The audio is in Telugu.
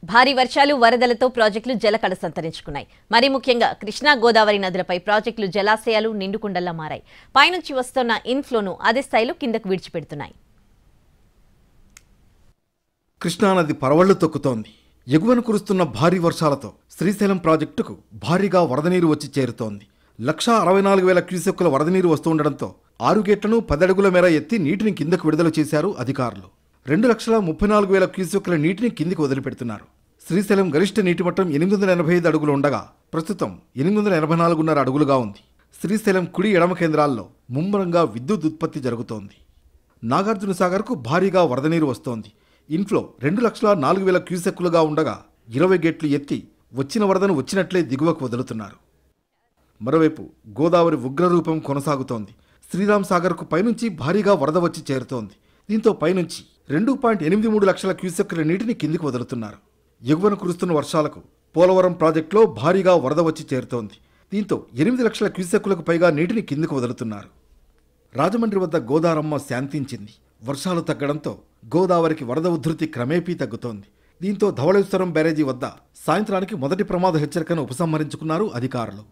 భారీ వర్షాలు వరదలతో ప్రాజెక్టులు జలకళ సంతరించుకున్నాయి. మరి ముఖ్యంగా కృష్ణా గోదావరి నదులపై ప్రాజెక్టులు జలాశయాలు నిండుకుండల్లా మారాయి. పైనుంచి వస్తున్న ఇన్ఫ్లోను అదే స్థాయిలో కిందకు విడిచిపెడుతున్నాయి. కృష్ణానది పరవళ్లు తొక్కుతోంది. ఎగువన కురుస్తున్న భారీ వర్షాలతో శ్రీశైలం ప్రాజెక్టుకు భారీగా వరద నీరు వచ్చి చేరుతోంది. 1,64,000 క్యూసెక్కుల వరద నీరు వస్తుండటంతో 6 గేట్లను 10 అడుగుల మేర ఎత్తి నీటిని కిందకు విడుదల చేశారు అధికారులు. 2,34,000 క్యూసెక్కుల నీటిని కిందికి వదిలిపెడుతున్నారు. శ్రీశైలం గరిష్ట నీటి మట్టం 885 అడుగులు ఉండగా ప్రస్తుతం 884.5 అడుగులుగా ఉంది. శ్రీశైలం కుడి ఎడమ కేంద్రాల్లో ముమ్మరంగా విద్యుత్ ఉత్పత్తి జరుగుతోంది. నాగార్జున సాగర్కు భారీగా వరద నీరు వస్తోంది. ఇన్ఫ్లో 2,04,000 క్యూసెక్కులుగా ఉండగా 20 గేట్లు ఎత్తి వచ్చిన వరదను వచ్చినట్లే దిగువకు వదులుతున్నారు. మరోవైపు గోదావరి ఉగ్రరూపం కొనసాగుతోంది. శ్రీరామ్ సాగర్కు పైనుంచి భారీగా వరద వచ్చి చేరుతోంది. దీంతో పైనుంచి 2.83 లక్షల క్యూసెక్కుల నీటిని కిందికి వదులుతున్నారు. ఎగువన కురుస్తున్న వర్షాలకు పోలవరం ప్రాజెక్టులో భారీగా వరద వచ్చి చేరుతోంది. దీంతో 8 లక్షల క్యూసెక్కులకు పైగా నీటిని కిందికి వదులుతున్నారు. రాజమండ్రి వద్ద గోదారమ్మ శాంతించింది. వర్షాలు తగ్గడంతో గోదావరికి వరద ఉధృతి క్రమేపీ తగ్గుతోంది. దీంతో ధవళేశ్వరం బ్యారేజీ వద్ద సాయంత్రానికి మొదటి ప్రమాద హెచ్చరికను ఉపసంహరించుకున్నారు అధికారులు.